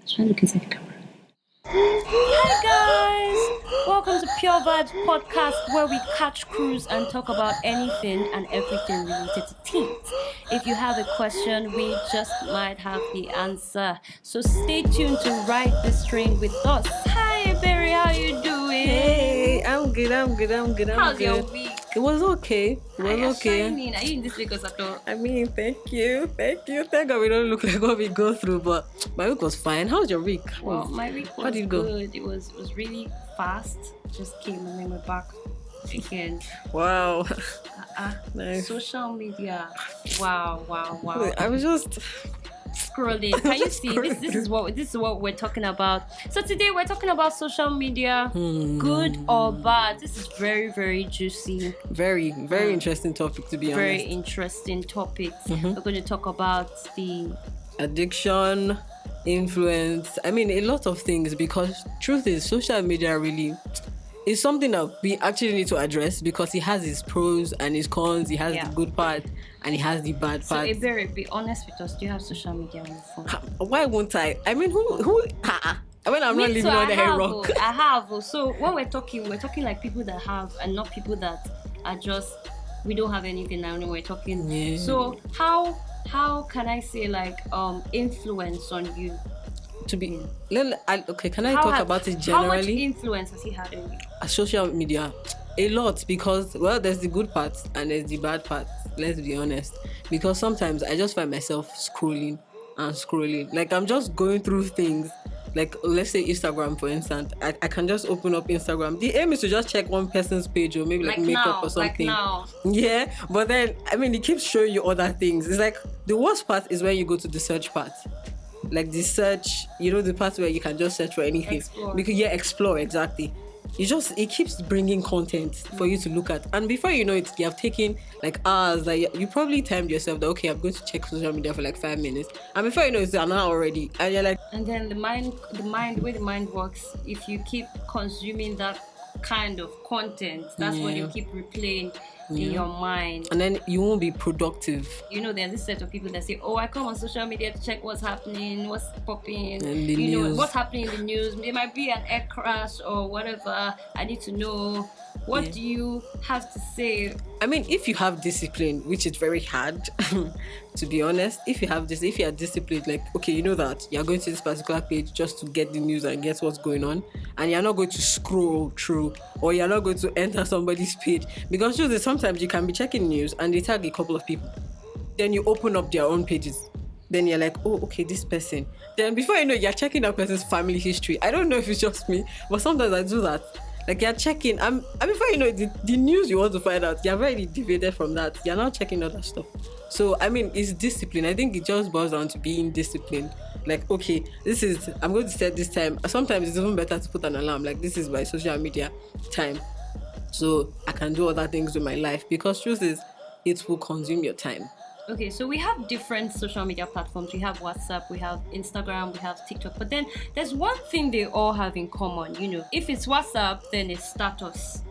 Should I look inside the camera? Hi guys! Welcome to Pure Vibes podcast where we catch cruise and talk about anything and everything related to teens. If you have a question, we just might have the answer. So stay tuned to ride this train with us. Hi Berry, how you doing? Hey, I'm good. How's your week? It was okay. It was Are you okay. shining? Are you in this Lagos at all? I mean, thank you. Thank God we don't look like what we go through, but my week was fine. How's your week? Well, my week How was did it go? good. It was really fast. Just came and then we're back again. Wow. Nice. Social media. Wow. I was just Scrolling. Can you see? This is what we're talking about. So today we're talking about social media, good or bad. This is very, very juicy. very interesting topic, to be Very honest. interesting topic. We're going to talk about the Addiction, influence. I mean, a lot of things, because truth is, social media really is something that we actually need to address, because it has its pros and its cons. It has the good part and it has the bad So part. Ebere, be honest with us. Do you have social media on your phone? Why won't I? I mean, who? I mean, I'm not living on a rock. I have. So when we're talking like people that have and not people that are just, we don't have anything now when we're talking. Yeah. So how can I say like influence on you? To be, okay, can I talk about it How much generally? influence has he had on you? Social media, a lot, because, well, there's the good parts and there's the bad parts. Let's be honest. Because sometimes I just find myself scrolling. Like, I'm just going through things. Like, let's say Instagram, for instance. I can just open up Instagram. The aim is to just check one person's page, or maybe like makeup now, or something. Like now. Yeah, but then, I mean, it keeps showing you other things. It's like, the worst part is when you go to the search part. Like the search, the part where you can just search for anything. Explore, exactly. It keeps bringing content for you to look at, and before you know it, you have taken like hours. Like, you probably timed yourself that, okay, I'm going to check social media for like 5 minutes, and before you know it's an hour already, and you're like, And then the way the mind works, if you keep consuming that kind of content, that's what you keep replaying in your mind. and then you won't be productive. There's this set of people that say, oh, I come on social media to check what's happening, what's popping, And the news. what's happening in the news. There might be an air crash or whatever. I need to know. What do you have to say? I mean, if you have discipline, which is very hard, to be honest, if you are disciplined, like, okay, you know that you're going to this particular page just to get the news and guess what's going on, and you're not going to scroll through, or you're not going to enter somebody's page, because usually sometimes you can be checking news and they tag a couple of people, then you open up their own pages, then you're like, oh, okay, this person, then before you know, you're checking that person's family history. I don't know if it's just me, but sometimes I do that. Like, you're checking, and before you know it, the news you want to find out, you're already deviated from that. You're not checking other stuff. So, I mean, it's discipline. I think it just boils down to being disciplined. Like, okay, I'm going to set this time. Sometimes it's even better to put an alarm. Like, this is my social media time, so I can do other things with my life. Because truth is, it will consume your time. Okay, so we have different social media platforms. We have WhatsApp, we have Instagram, we have TikTok. But then there's one thing they all have in common. If it's WhatsApp, then it's status.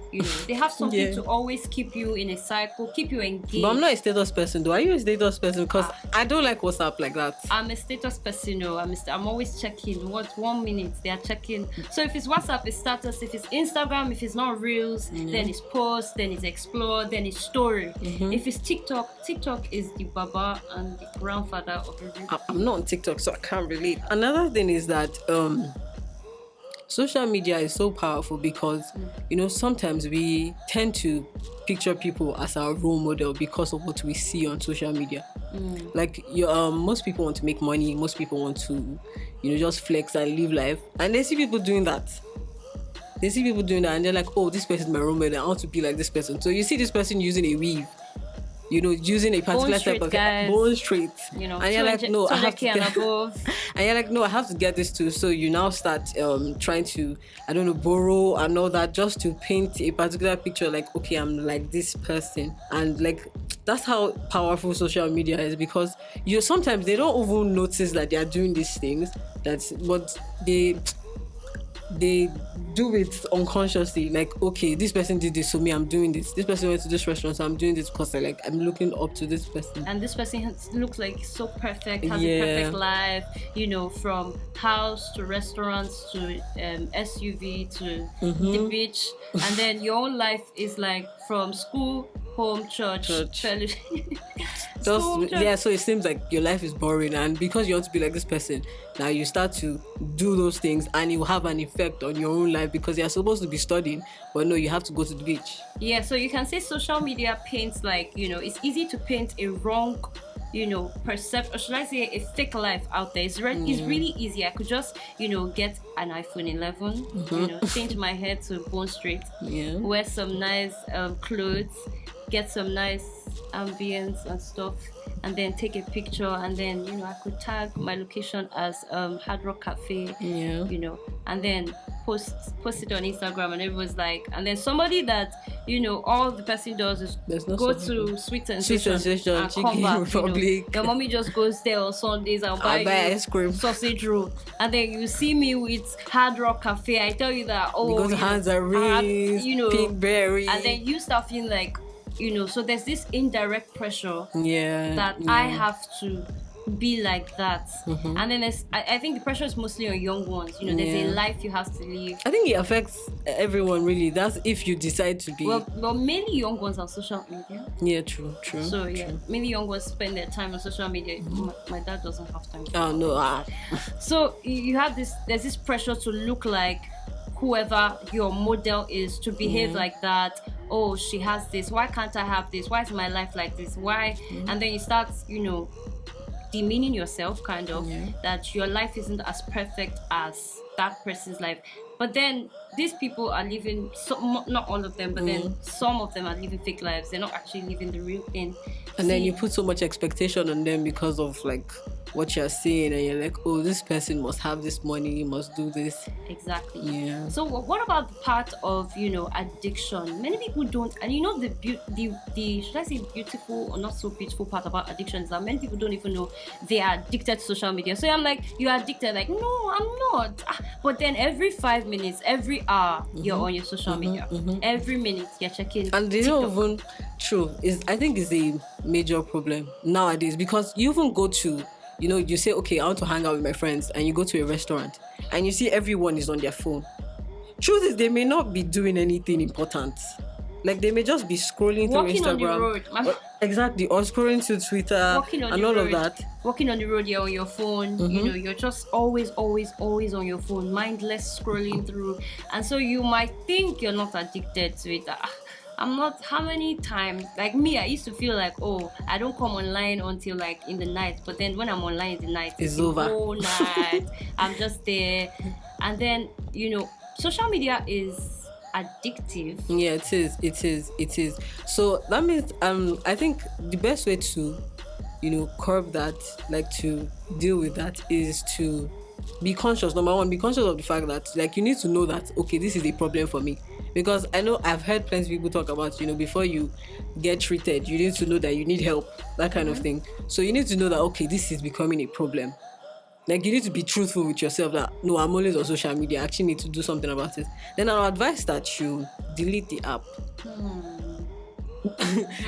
They have something to always keep you in a cycle, keep you engaged. But I'm not a status person, though. Are you a status person? Because I don't like WhatsApp like that. I'm a status person. No, I'm always checking. What 1 minute they are checking. So if it's WhatsApp, it's status. If it's Instagram, if it's not reels, then it's post, then it's explore, then it's story. If it's TikTok is the baba and the grandfather of everything. I'm not on TikTok, so I can't relate. Another thing is that social media is so powerful because, sometimes we tend to picture people as our role model because of what we see on social media. Like, most people want to make money. Most people want to, just flex and live life. And they see people doing that. And they're like, oh, this person is my role model. I want to be like this person. So you see this person using a weave, using a particular type of bone straight, and you're like, no, I have to get, and you're like, no, I have to get this too. So you now start trying to, borrow and all that, just to paint a particular picture. Like, okay, I'm like this person, and like, that's how powerful social media is, because sometimes they don't even notice that they are doing these things. But they do it unconsciously. Like, okay, this person did this, so me, I'm doing this. This person went to this restaurant, so I'm doing this because I'm looking up to this person. And this person looks like so perfect, has a perfect life, from house to restaurants to SUV to the beach, and then your own life is like from school, home, church. Fellowship. So it seems like your life is boring, and because you want to be like this person, now you start to do those things, and it will have an effect on your own life because you're supposed to be studying, but no, you have to go to the beach. Yeah, so you can say social media paints it's easy to paint a wrong perception, or should I say a fake life out there. It's really easy. I could just get an iPhone 11, change my hair to Bone Street, wear some nice clothes, get some nice ambience and stuff, and then take a picture, and then I could tag my location as Hard Rock Cafe, and then post it on Instagram, and everyone's like, and then somebody that all the person does is go to Sweet Sensation and come back. Republic. Your mommy just goes there on Sundays and buy ice cream, sausage roll, and then you see me with Hard Rock Cafe. I tell you that because hands are raised, pink berry, and then you start feeling like so there's this indirect pressure that I have to be like that. And then I think the pressure is mostly on young ones. There's a life you have to live. I think it affects everyone really. That's if you decide to be. Well, many young ones on social media. Yeah, true. So many young ones spend their time on social media. My dad doesn't have time. So you have there's this pressure to look like whoever your model is, to behave like that. Oh, she has this, why can't I have this? Why is my life like this? Why? And then you start demeaning yourself, kind of, that your life isn't as perfect as that person's life. But then these people are living, not all of them, but then some of them are living fake lives. They're not actually living the real thing. And then you put so much expectation on them because of what you're seeing, and you're like, oh, this person must have this money, must do this. Exactly. Yeah. So what about the part of addiction? Many people don't, and the should I say beautiful or not so beautiful part about addiction is that many people don't even know they are addicted to social media. So I'm like, you're addicted? Like, no, I'm not. But then every 5 minutes, every hour, you're on your social media. Every minute you're checking. And they don't even I think it's a major problem nowadays, because you even go to you say, okay, I want to hang out with my friends, and you go to a restaurant and you see everyone is on their phone. Truth is, they may not be doing anything important. Like, they may just be scrolling walking through Instagram. On the road. Exactly, or scrolling through Twitter and all of that. Walking on the road, you're on your phone. You're just always on your phone, mindless scrolling through. And so you might think you're not addicted to it. I'm not. How many times, like me, I used to feel like, oh, I don't come online until in the night. But then when I'm online in the night, it's over. The whole night. I'm just there. And then, social media is addictive. Yeah, it is. So that means, I think the best way to, curb that, to deal with that, is to be conscious. Number one, be conscious of the fact that, you need to know that, okay, this is a problem for me. Because I know I've heard plenty of people talk about, before you get treated, you need to know that you need help, that kind of thing. So you need to know that, okay, this is becoming a problem. You need to be truthful with yourself that, no, I'm always on social media, I actually need to do something about it. Then I'll advise that you delete the app.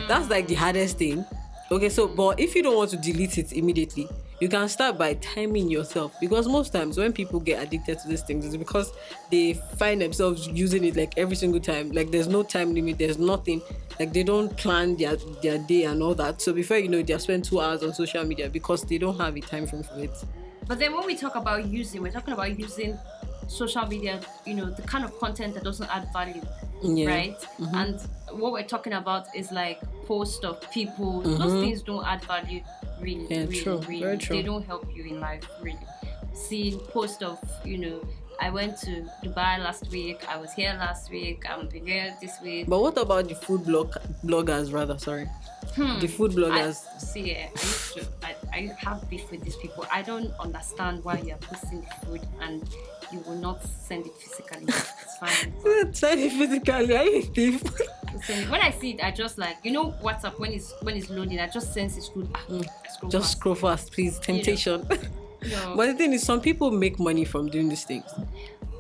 That's the hardest thing. Okay, so, but if you don't want to delete it immediately, you can start by timing yourself, because most times when people get addicted to these things, it's because they find themselves using it every single time. There's no time limit, there's nothing. They don't plan their day and all that. So before you know it, they spend 2 hours on social media because they don't have a time frame for it. But then when we talk about we're talking about using social media, the kind of content that doesn't add value, right? And what we're talking about is posts of people. Those things don't add value. Really. Very true. They don't help you in life, really. Seeing post of, I went to Dubai last week, I was here last week, I'm here this week. But what about the food bloggers, rather? Sorry. The food bloggers. I have beef with these people. I don't understand why you're posting the food and you will not send it physically. It's fine. Send it physically. Are you a thief? When I see it, I just WhatsApp, when it's loading, I just sense it's good. Scroll fast, please. Temptation. No. But the thing is, some people make money from doing these things.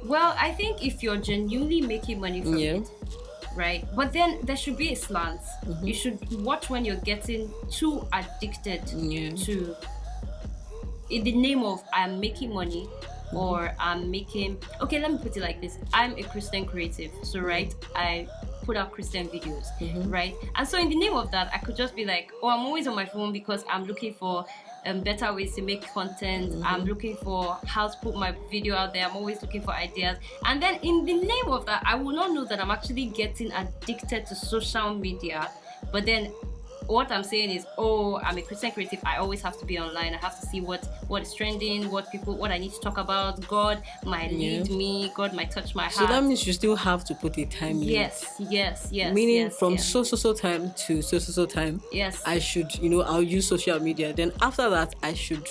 Well, I think if you're genuinely making money from Yeah. it, right? But then there should be a slant. You should watch when you're getting too addicted Yeah. to, in the name of I'm making money, or I'm making, okay, let me put it like this. I'm a Christian creative, so right, I put out Christian videos, right? And so in the name of that, I could just be like, oh, I'm always on my phone because I'm looking for better ways to make content. I'm looking for how to put my video out there. I'm always looking for ideas. And then in the name of that, I will not know that I'm actually getting addicted to social media. But then what I'm saying is, oh, I'm a Christian creative. I always have to be online. I have to see what is trending, what I need to talk about. God might lead me. God might touch my heart. So that means you still have to put a time limit. Yes. Meaning from so time to so time. Yes. I should, I'll use social media. Then after that, I should,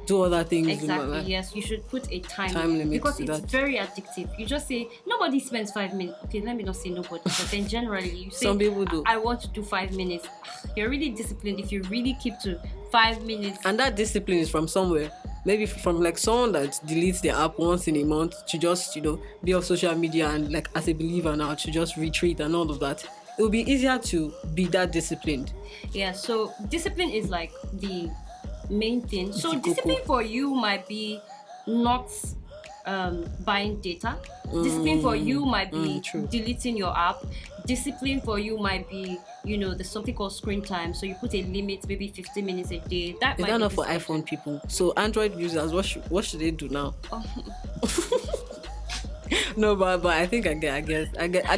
do other things in my life. Yes, you should put a time limit because to it's that. very addictive. You just say nobody spends 5 minutes. Okay, let me not say nobody, but then generally you say Some people do. I want to do 5 minutes. You're really disciplined if you really keep to 5 minutes. And that discipline is from somewhere. Maybe from like someone that deletes their app once in a month to just, be off social media, and like as a believer now to just retreat and all of that. It will be easier to be that disciplined. Yeah, so discipline is like the main thing. So discipline for you might be not buying data. Discipline for you might be deleting your app. Discipline for you might be, there's something called screen time. So you put a limit, maybe 15 minutes a day. Is that not for iPhone people? So Android users, what should they do now? No, but I think I guess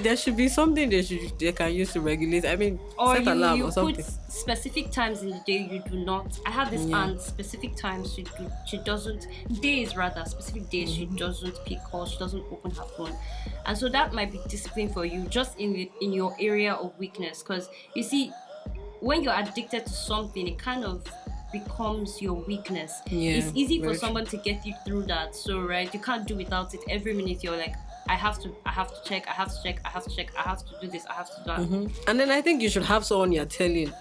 there should be something they can use to regulate. I mean, or set alarm you or something. put specific times in the day you do not. I have this aunt, specific times she doesn't, days rather, specific days she doesn't pick calls, she doesn't open her phone. And so that might be discipline for you, just in your area of weakness. Because you see, when you're addicted to something, it kind of becomes your weakness. It's easy for someone to get you through that. So right, you can't do without it. Every minute you're like, I have to check, I have to do this, I have to do that. And then I think you should have someone you're telling,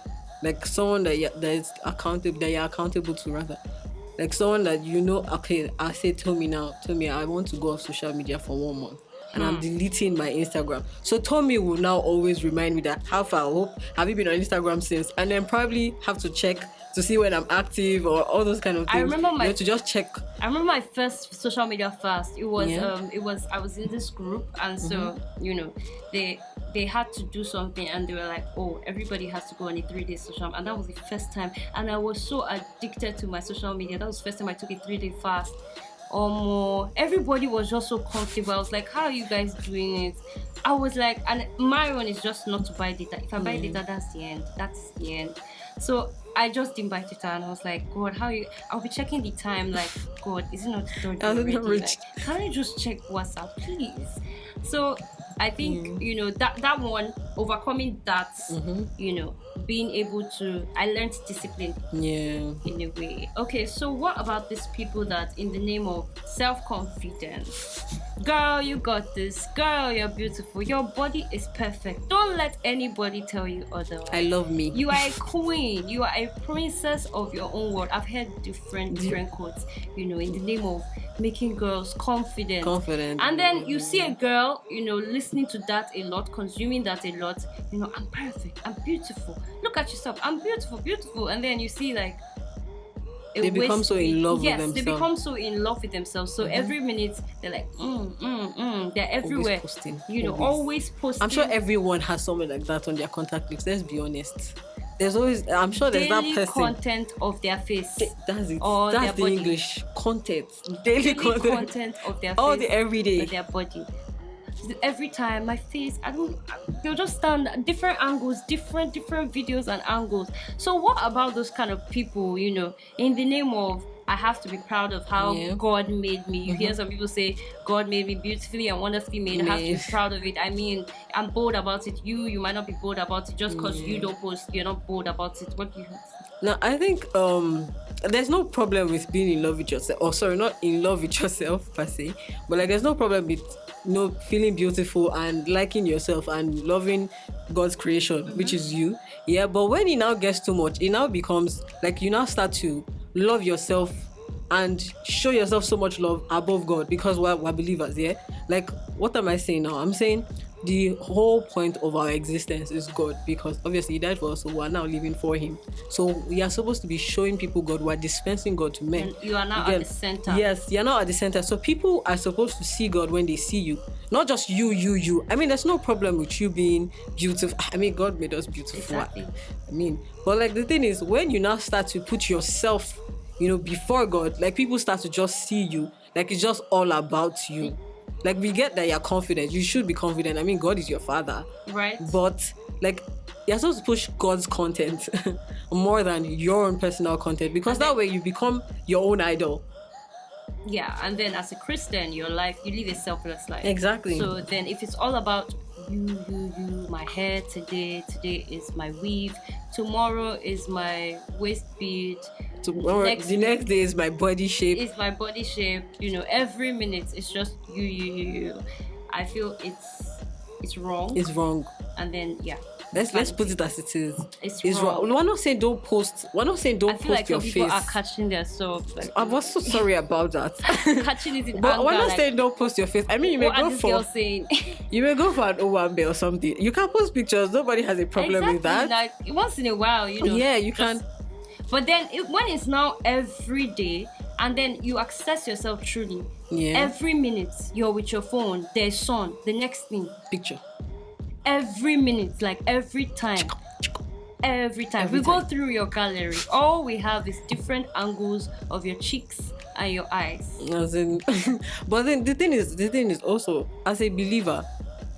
like someone that you're accountable to, rather. Like someone that okay, I say, tell me I want to go off social media for 1 month. And I'm deleting my Instagram. So Tommy will now always remind me that, how far, have you been on Instagram since? And then probably have to check to see when I'm active or all those kind of things. I remember to just check. I remember my first social media fast. It was I was in this group, and so they had to do something, and they were like, oh, everybody has to go on a 3-day social, and that was the first time, and I was so addicted to my social media. That was the first time I took a 3-day fast. Everybody was just so comfortable. I was like, how are you guys doing it? I was like, and my one is just not to buy data. If I buy data, that's the end. So I just didn't buy data, and I was like, God, I'll be checking the time, like, God, is it not done already? Like, can you just check WhatsApp, please? So I think that one, overcoming that, being able to, I learned discipline in a way. Okay, so what about these people that in the name of self-confidence, girl, you got this, girl, you're beautiful, your body is perfect, don't let anybody tell you otherwise. I love me. You are a queen, you are a princess of your own world. I've heard different quotes, in the name of making girls confident. And then you see a girl, listening to that a lot, consuming that a lot, I'm perfect, I'm beautiful, look at yourself, I'm beautiful. And then you see like they become so in love with themselves. They become so in love with themselves. So every minute they're like, they're everywhere. Always posting. I'm sure everyone has someone like that on their contact list. Let's be honest. There's always, I'm sure there's daily that person. Content of their face. That's it. Or that's their the body. English content. Daily content of their face. All the everyday. Or their body. Every time my face, they'll just stand at different angles, different videos and angles. So what about those kind of people, in the name of, I have to be proud of how God made me. You hear some people say, God made me beautifully and wonderfully made. I have to be proud of it. I mean, I'm bold about it. You might not be bold about it. Just because you don't post, you're not bold about it. What do you have? Now, I think there's no problem with being in love with yourself. Or sorry, not in love with yourself per se. But like, there's no problem with feeling beautiful and liking yourself and loving God's creation, which is you. Yeah, but when it now gets too much, it now becomes like you now start to love yourself and show yourself so much love above God because we're believers, yeah? Like, what am I saying now? I'm saying the whole point of our existence is God, because obviously He died for us, so we're now living for Him. So we are supposed to be showing people God. We're dispensing God to men. And you are now at the center. Yes, you're now at the center. So people are supposed to see God when they see you, not just you. I mean, there's no problem with you being beautiful. I mean, God made us beautiful. Exactly. I mean, but like the thing is, when you now start to put yourself, before God, like people start to just see you, like it's just all about you. Like we get that you're confident. You should be confident. I mean, God is your father. Right. But like you're supposed to push God's content more than your own personal content, because that way you become your own idol. Yeah, and then as a Christian, you live a selfless life. Exactly. So then if it's all about you, my hair today is my weave, tomorrow is my waist bead, tomorrow the next day is my body shape. It's my body shape, every minute it's just you. I feel it's wrong. It's wrong. And then Let's put it as it is. It's wrong. We're not saying don't post. We're not saying don't I feel post like your some people face. are catching themselves. Like, I was so sorry about that. catching it in but anger. We're not like, saying don't post your face. I mean, you may what go are these for. girls saying? You may go for an Owambe or something. You can post pictures. Nobody has a problem with that. Like once in a while, Yeah, you can. But then when it's now every day, and then you access yourself truly. Yeah. Every minute you're with your phone. There's sun. The next thing. Picture. Every minute, like every time. We go through your gallery. All we have is different angles of your cheeks and your eyes. As in, but then the thing is also, as a believer,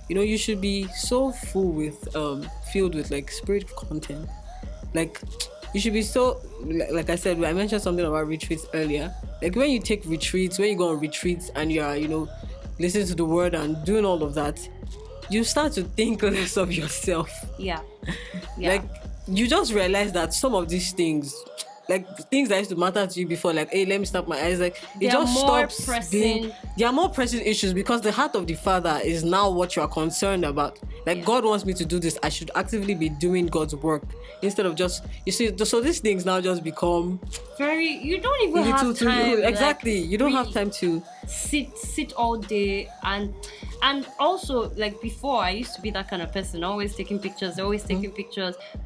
you should be so filled with like spirit content. Like you should be so, like I said, I mentioned something about retreats earlier. Like when you take retreats, when you go on retreats and you are, listening to the word and doing all of that, you start to think less of yourself. Yeah. Like you just realize that some of these things, like things that used to matter to you before, like, hey, let me stop my eyes, like it just stops being. There are more pressing issues because the heart of the Father is now what you are concerned about. Like God wants me to do this, I should actively be doing God's work instead of just, you see. So these things now just become you don't even have time. Exactly, you don't have time to sit all day. And also, like before, I used to be that kind of person, always taking pictures.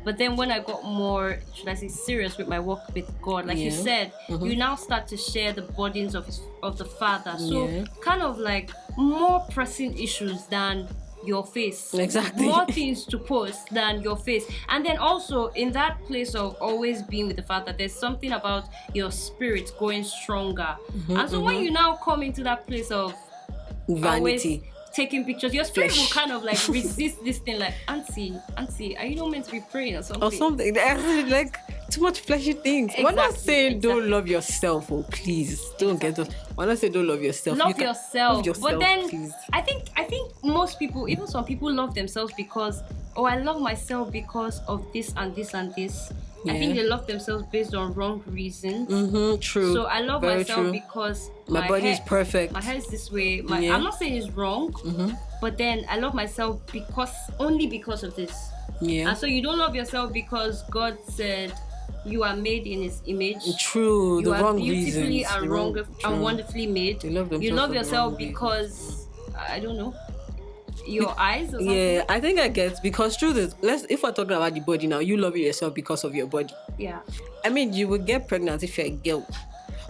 But then when I got more, should I say, serious with my walk with God, like you said, you now start to share the burdens of the Father. So kind of like more pressing issues than your face. Exactly. More things to post than your face. And then also in that place of always being with the Father, there's something about your spirit going stronger. And so when you now come into that place of vanity, taking pictures, your spirit will kind of like resist this thing, like, auntie, are you not meant to be praying or something? Like too much fleshy things. We're not saying don't love yourself, please don't get us. We're not saying don't love yourself. Love yourself. But then please. I think most people, even some people, love themselves because, I love myself because of this and this and this. I think they love themselves based on wrong reasons. True. So I love Very myself true. because my body is perfect. My hair is this way. I'm not saying it's wrong, but then I love myself only because of this. Yeah. And so you don't love yourself because God said you are made in His image. True. You the are wrong beautifully reasons. and wonderfully made. You love yourself because I don't know. Your eyes or something? Yeah, I think I get, because truth is, if we're talking about the body now, you love yourself because of your body. Yeah. I mean, you will get pregnant if you're a girl.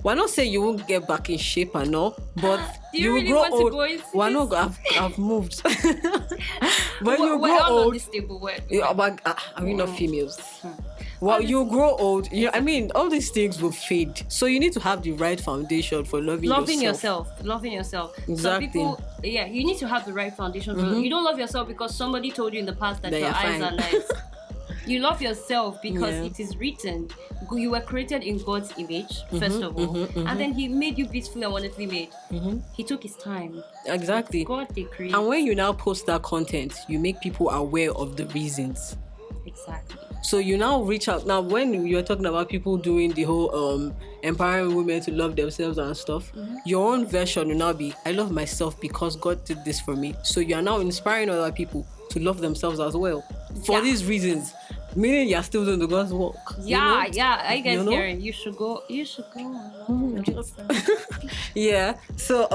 We're not saying you won't get back in shape and all, but you will really grow want old. To go into We're this? not. I've moved. When you we're grow all old, on this table. are we not females? Well, you grow old. I mean, all these things will fade. So you need to have the right foundation for loving yourself. Loving yourself. Exactly. Some people, you need to have the right foundation. You don't love yourself because somebody told you in the past that your eyes are nice. You love yourself because it is written. You were created in God's image, first of all. And then He made you beautifully and wonderfully made. He took His time. Exactly. God, they created. And when you now post that content, you make people aware of the reasons. Exactly. So you now reach out. Now, when you're talking about people doing the whole empowering women to love themselves and stuff, your own version will now be, I love myself because God did this for me. So you are now inspiring other people to love themselves as well for these reasons. Meaning you're still doing the God's work. Yeah, yeah. I guess You know? hearing you should go. You should go. And love yourself. Yeah. So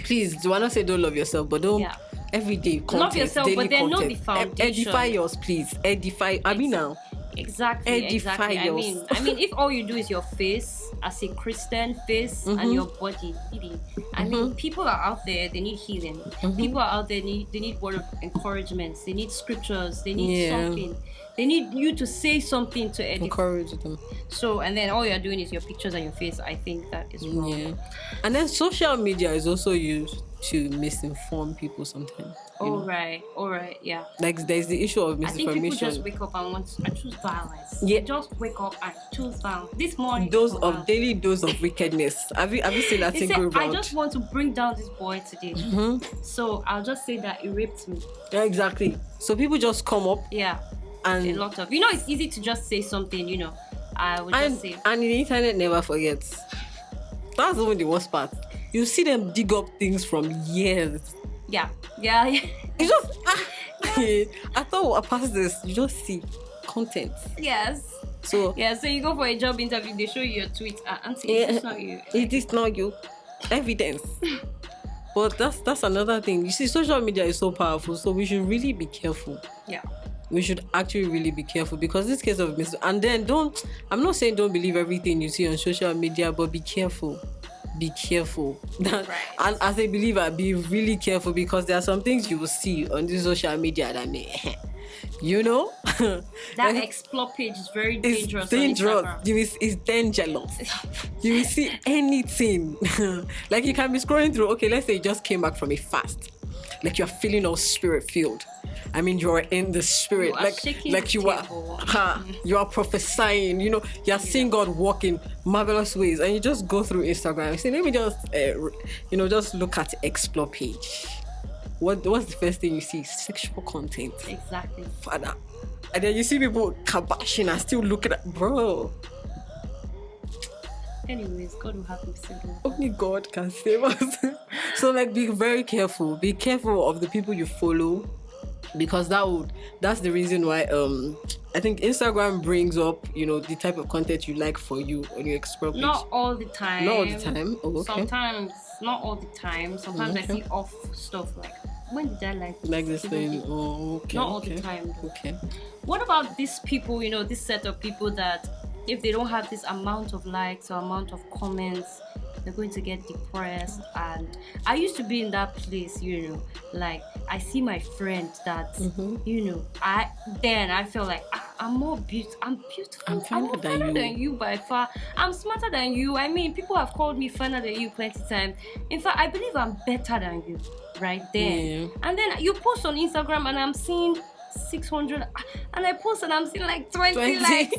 please do I not say don't love yourself, but don't Yeah. every day content, Love yourself, daily but then know content. the foundation. Edify yours, please. Edify. I mean now. Exactly. Edify Exactly. yours. I mean, if all you do is your face as a Christian face and your body, really. I mean, people are out there. They need healing. People are out there. They need word of encouragement. They need scriptures. They need something. They need you to say something to edify. Encourage them. So, and then all you're doing is your pictures and your face. I think that is wrong. Yeah. And then social media is also used to misinform people sometimes. All right, yeah. Like there's the issue of I think people misinformation. just wake up and want to choose violence. Yeah. Just wake up and choose violence. This morning. Daily dose of wickedness. Have you seen that They thing say, going I around? just want to bring down this boy today. So I'll just say that he raped me. Yeah, exactly. So people just come up Yeah. A and lot of it's easy to just say something, I would just say and the internet never forgets. That's even the worst part. You see them dig up things from years. yeah. You just I thought I passed this. You just see content. Yes. So Yeah, so you go for a job interview, they show you your tweet. Auntie, it's not you. It is not you. Evidence. But that's another thing. You see, social media is so powerful, so we should really be careful. Yeah. We should actually really be careful because this case of and then I'm not saying don't believe everything you see on social media, but be careful. Be careful. Right. And as a believer, be really careful because there are some things you will see on this social media that may That explore page is very dangerous. It's dangerous. On Instagram. It's dangerous. You will see anything. Like you can be scrolling through. Okay, let's say you just came back from a fast. Like you're feeling all spirit filled. I mean, you're in the spirit. You are shaking like the you table. you are prophesying. You're seeing God work in marvelous ways, and you just go through Instagram and say, let me just just look at the explore page. What's the first thing you see? Sexual content. Exactly. Father. And then you see people kabashing and still looking at, bro. Anyways, God will have mercy. Only God can save us. So be very careful. Be careful of the people you follow, because that's the reason why I think Instagram brings up the type of content you like for you on your explore page. Not all the time. Not all the time. Oh, okay. Sometimes, not all the time. Sometimes I see off stuff like, when did I like this thing? Oh, okay. Not all the time, though. Okay. What about these people, this set of people that if they don't have this amount of likes or amount of comments, they're going to get depressed? And I used to be in that place, like I see my friend that, I feel like I'm more beautiful. I'm beautiful. I'm finer than you by far. I'm smarter than you. I mean, people have called me finer than you plenty times. In fact, I believe I'm better than you right there. Yeah. And then you post on Instagram and I'm seeing 600, and I post and I'm seeing like 20 likes.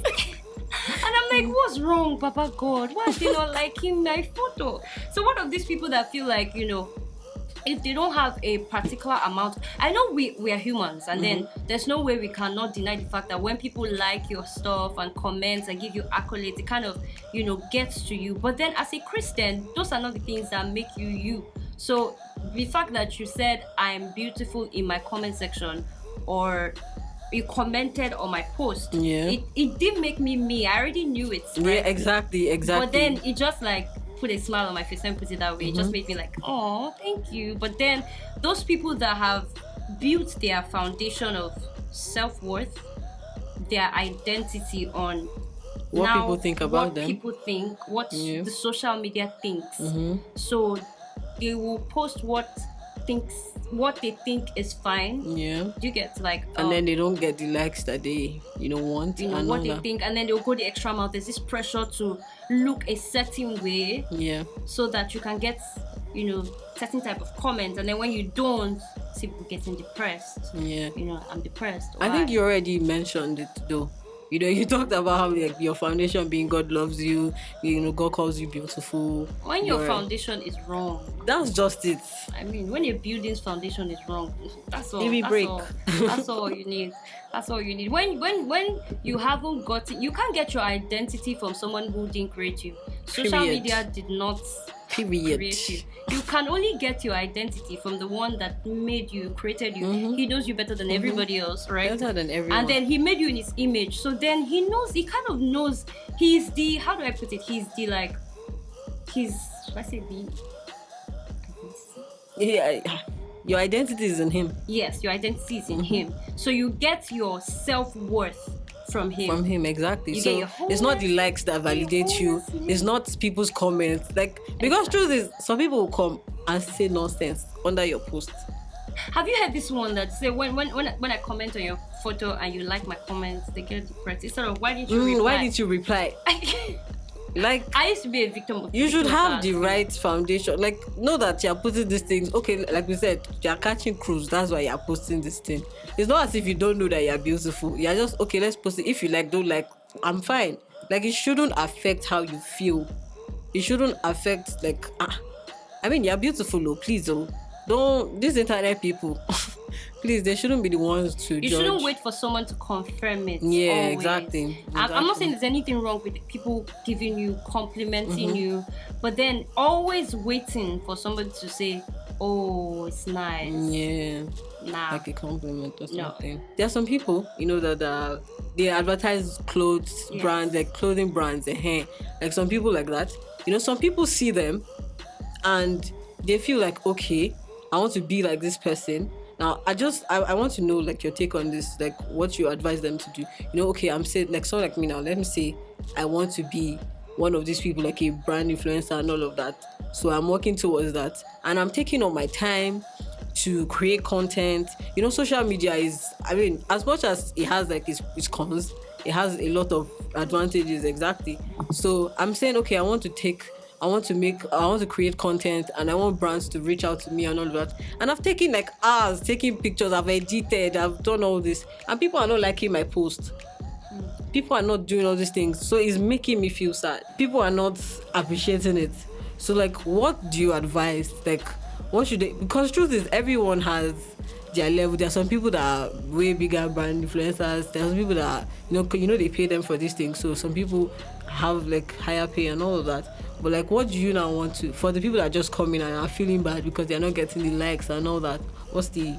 And I'm like, what's wrong, Papa God? Why are they not liking my photo? So one of these people that feel like, if they don't have a particular amount, I know we are humans, and then there's no way we cannot deny the fact that when people like your stuff and comment and give you accolades, it kind of, gets to you. But then as a Christian, those are not the things that make you you. So the fact that you said I'm beautiful in my comment section, or you commented on my post, it didn't make me. I already knew it. Right? Yeah, exactly. But then it just like put a smile on my face and put it that way. It just made me like, oh, thank you. But then those people that have built their foundation of self-worth, their identity on what people think about them, what the social media thinks. So they will post what they think is fine. Yeah. You get like and then they don't get the likes that they want. What they think, and then they'll go the extra mile. There's this pressure to look a certain way. Yeah. So that you can get certain type of comments, and then when you don't, see people getting depressed. Yeah. I'm depressed. I think you already mentioned it though. You talked about how your foundation being God loves you, God calls you beautiful. When your foundation is wrong, That's just it. I mean, when a building's foundation is wrong, that's all. It will That's break. all. That's all you need. That's all you need. When you haven't got it, you can't get your identity from someone who didn't create you. Social Period. media did not Period. create you. You can only get your identity from the one that made you, created you. He knows you better than everybody else, right? Better than everyone. And then he made you in his image. So then he knows. He kind of knows. He's the. How do I put it? He's the like. He's. Should I say the? Yeah, your identity is in him. Yes, your identity is in him. So you get your self-worth from him. From him, exactly. You so get your it's not the likes that validate you. It's not people's comments. Like, because truth is, some people will come and say nonsense under your post. Have you heard this one that say when I comment on your photo and you like my comments, they get depressed? Instead of why didn't you reply? Why didn't you reply? Like, I used to be a victim of. you should have the that. right foundation. Like, know that you're putting these things. Okay, like we said, you're catching cruise. That's why you're posting this thing. It's not as if you don't know that you're beautiful. You're just, okay, let's post it. If you like, don't like, I'm fine. Like, it shouldn't affect how you feel. It shouldn't affect, like, I mean, you're beautiful, though. Please, though. Don't, these internet people, please, they shouldn't be the ones to You judge. shouldn't wait for someone to confirm it. Yeah, always. exactly. I'm not saying there's anything wrong with people giving you, complimenting you, but then always waiting for somebody to say, "Oh, it's nice." Yeah. Nah. Like a compliment or No. something. There are some people, that they advertise clothes Yes. brands, like clothing brands, like some people like that. Some people see them and they feel like, okay, I want to be like this person. Now, I want to know, like, your take on this, like, what you advise them to do. Okay, I'm saying, like, someone like me now, let me say, I want to be one of these people, like a brand influencer and all of that. So I'm working towards that. And I'm taking all my time to create content. Social media is, I mean, as much as it has, like, its cons, it has a lot of advantages, exactly. So I'm saying, okay, I want to create content and I want brands to reach out to me and all of that. And I've taken like hours taking pictures, I've edited, I've done all this, and people are not liking my post. People are not doing all these things. So it's making me feel sad. People are not appreciating it. So, like, what do you advise? Like, what should they? Because truth is, everyone has their level. There are some people that are way bigger brand influencers. There are some people that are, they pay them for these things. So some people have like higher pay and all of that. But like, what do you now want to, for the people that just come in and are feeling bad because they're not getting the likes and all that? What's the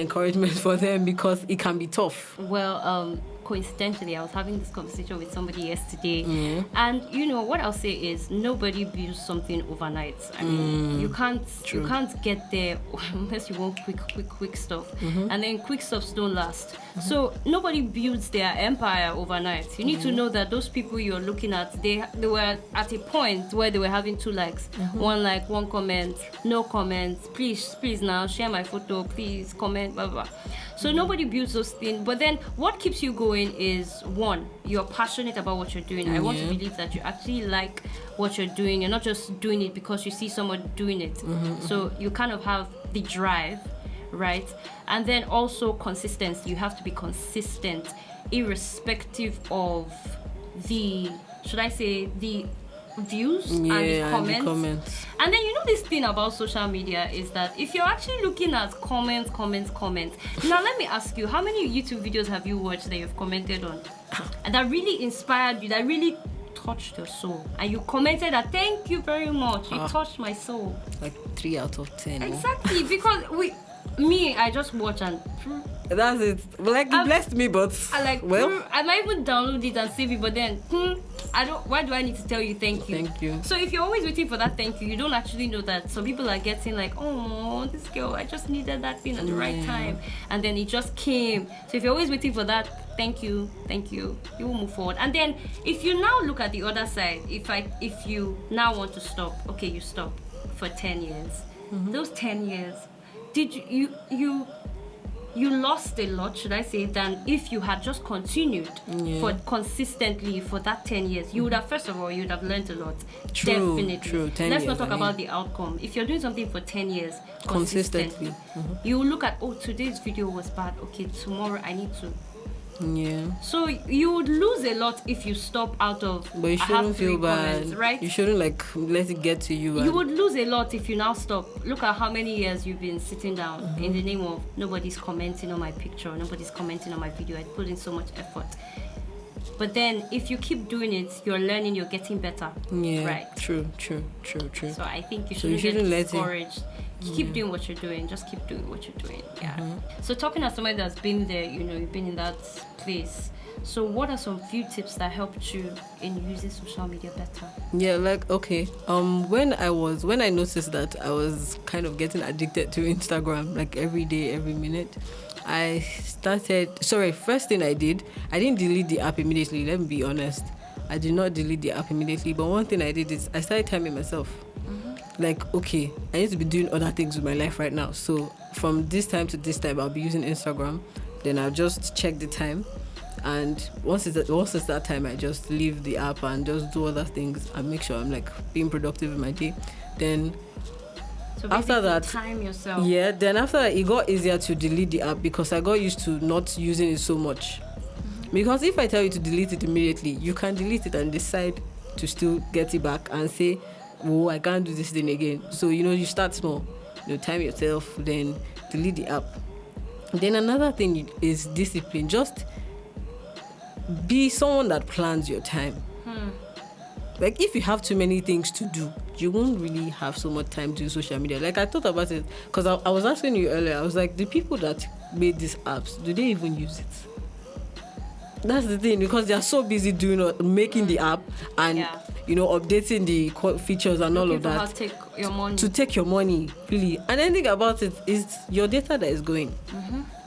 encouragement for them? Because it can be tough. Well, coincidentally, I was having this conversation with somebody yesterday, and what I'll say is nobody builds something overnight. I mean, you can't get there unless you want quick stuff, and then quick stuffs don't last. So nobody builds their empire overnight. You need to know that those people you're looking at, they were at a point where they were having 2 likes, 1 like, 1 comment, no comments. Please now share my photo, please comment, blah blah. So nobody builds those things. But then what keeps you going is, 1, you're passionate about what you're doing. I want to believe that you actually like what you're doing. You're not just doing it because you see someone doing it. So you kind of have the drive, right? And then also consistency. You have to be consistent irrespective of the, should I say, the views and the comments. And then this thing about social media is that if you're actually looking at comments, now let me ask you, how many YouTube videos have you watched that you've commented on and that really inspired you, that really touched your soul, and you commented that, thank you very much, you touched my soul? Like 3 out of 10. Exactly. Because I just watch and that's it. Like, you blessed me, but I might even download it and save it, but then why do I need to tell you thank you? Thank you. So if you're always waiting for that thank you, you don't actually know that some people are getting like, oh, this girl, I just needed that thing at the right time, and then it just came. So if you're always waiting for that thank you, you will move forward. And then if you now look at the other side, if you now want to stop, okay, you stop for 10 years. Those 10 years, did you lost a lot, should I say, than if you had just continued for consistently for that 10 years. You would have, first of all, you would have learned a lot. Definitely. True. 10 Let's years, not talk about the outcome. If you're doing something for 10 years consistently, you will look at, today's video was bad. Okay, tomorrow I need to Yeah. So you would lose a lot if you stop out of. But you I have shouldn't feel three comments, bad. right? You shouldn't like let it get to you. You And would lose a lot if you now stop. Look at how many years you've been sitting down in the name of nobody's commenting on my picture, nobody's commenting on my video. I put in so much effort. But then if you keep doing it, you're learning, you're getting better. yeah. Right. True. So I think you So you shouldn't shouldn't get let it- discouraged. Keep doing what you're doing. Just keep doing what you're doing. Yeah. So talking as somebody that's been there, you've been in that place. So what are some few tips that helped you in using social media better? Yeah, like okay. When I noticed that I was kind of getting addicted to Instagram, like every day, every minute, I started. Sorry, first thing I didn't delete the app immediately. Let me be honest. I did not delete the app immediately. But one thing I did is I started timing myself. Like, okay, I need to be doing other things with my life right now. So from this time to this time, I'll be using Instagram. Then I'll just check the time. And once it's that time, I just leave the app and just do other things and make sure I'm like being productive in my day. Then So after basically that, time yourself. yeah, then after that, it got easier to delete the app because I got used to not using it so much. Because if I tell you to delete it immediately, you can delete it and decide to still get it back and say, oh, I can't do this thing again. So, you start small, time yourself, then delete the app. Then another thing is discipline. Just be someone that plans your time. Like, if you have too many things to do, you won't really have so much time to do social media. Like, I thought about it because I was asking you earlier. I was like, the people that made these apps, do they even use it? That's the thing, because they are so busy making the app and updating the features and all of that. Take your money. To take your money, really. And the thing about it is your data that is going.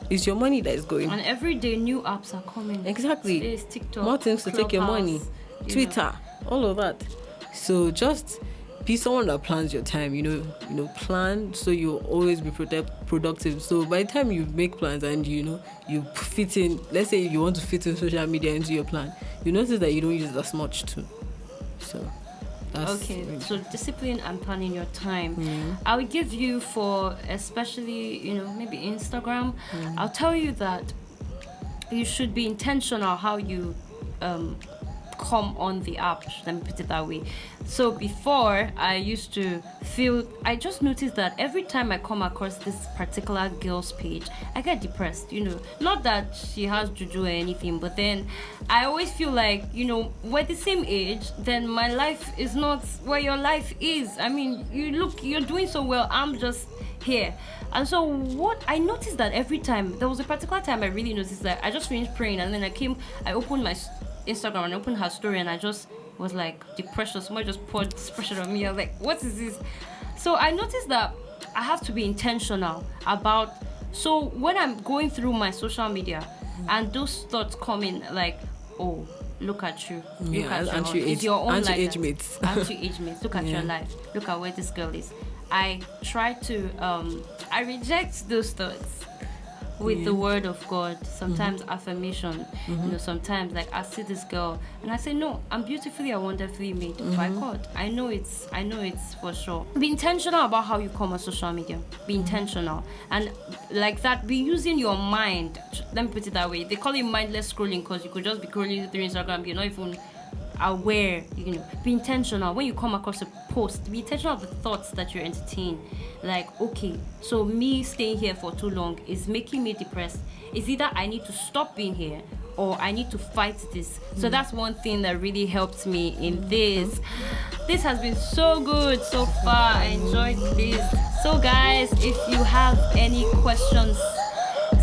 It's your money that is going. And every day new apps are coming. Exactly. Today is TikTok, More things to take your money. Twitter, all of that. So just be someone that plans your time, plan so you'll always be productive. So by the time you make plans and you fit in, let's say you want to fit in social media into your plan, you notice that you don't use it as much too. So that's okay. really So discipline and planning your time. I would give you for especially maybe Instagram. I'll tell you that you should be intentional how you come on the app. Let me put it that way. So before, I used to I just noticed that every time I come across this particular girl's page, I get depressed. Not that she has juju or anything, but then I always feel like we're the same age, then my life is not where your life is. I mean, you're doing so well, I'm just here. And so what I noticed that every time, there was a particular time I really noticed that I just finished praying and then I opened my Instagram and opened her story and I just was like, depression. Somebody just poured this pressure on me. I was like, what is this? So I noticed that I have to be intentional about. So when I'm going through my social media and those thoughts come in, like, oh, look at you. Look at your own. It's your own life. age mates. Age mates. Look at your life. Look at where this girl is. I try to I reject those thoughts with the word of God, sometimes affirmation, sometimes like I see this girl and I say, no, I'm beautifully and wonderfully made by God. I know it's for sure. Be intentional about how you come on social media. Be intentional. And like that, be using your mind. Let me put it that way. They call it mindless scrolling because you could just be scrolling through Instagram, you're not even aware. Be intentional when you come across a post. Be intentional of the thoughts that you entertain. Like, okay, so me staying here for too long is making me depressed. It's either I need to stop being here or I need to fight this. So that's one thing that really helped me in this. This has been so good so far. I enjoyed this. So guys, if you have any questions,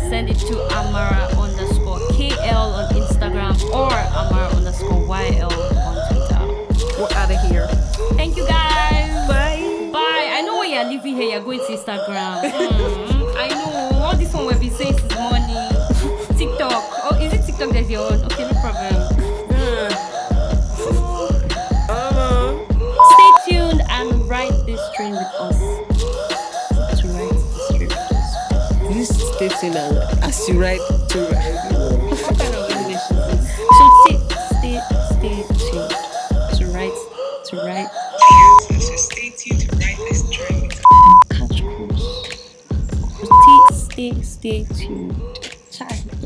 send it to Amara_KL on Instagram or Amara_YL on Twitter. We're out of here. Thank you guys. Bye. Bye. I know when you're leaving here, you're going to Instagram. I know. All this one will be saying is money. TikTok. Oh, is it TikTok that's your own? Okay, no problem. Stay tuned and ride this train with us. To ride this train with us. This stating as you write to write. What kind of English is this? So stay tuned to write. So stay tuned to write this train. Catch cruise. Stay tuned. Child.